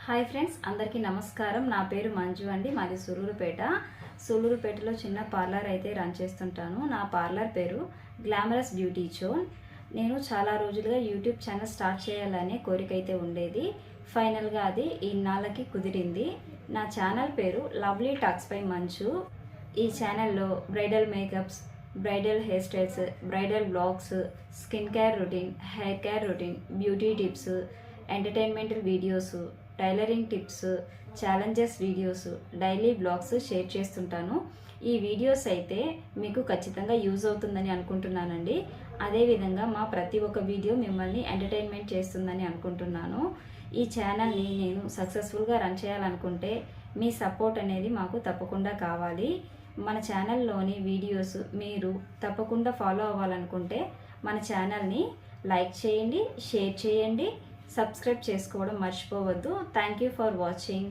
Hi friends, అందరికీ నమస్కారం. నా పేరు మంజు అండి. మాది సూలూరుపేటలో చిన్న పార్లర్ అయితే రన్ చేస్తుంటాను. నా పార్లర్ పేరు గ్లామరస్ బ్యూటీ జోన్. నేను చాలా రోజులుగా యూట్యూబ్ ఛానల్ స్టార్ట్ చేయాలనే కోరిక అయితే ఉండేది. ఫైనల్గా అది ఇన్నాళ్ళకి కుదిరింది. నా ఛానల్ పేరు లవ్లీ టాక్స్ బై మంజు. ఈ ఛానల్లో bridal makeups, bridal hair styles, bridal blogs, skin care routine, hair care routine, beauty tips, entertainmental videos, tailoring tips, challenges videos, daily blogs share చేస్తుంటాను. ఈ వీడియోస్ అయితే మీకు ఖచ్చితంగా యూజ్ అవుతుందని అనుకుంటున్నానండి. అదేవిధంగా మా ప్రతి ఒక్క వీడియో మిమ్మల్ని ఎంటర్టైన్మెంట్ చేస్తుందని అనుకుంటున్నాను. ఈ ఛానల్ని నేను సక్సెస్ఫుల్గా రన్ చేయాలనుకుంటే మీ సపోర్ట్ అనేది మాకు తప్పకుండా కావాలి. మన ఛానల్లోని వీడియోస్ మీరు తప్పకుండా ఫాలో అవ్వాలనుకుంటే మన ఛానల్ని లైక్ చేయండి, షేర్ చేయండి, సబ్స్క్రైబ్ చేసుకోవడం మర్చిపోవద్దు. Thank you for watching.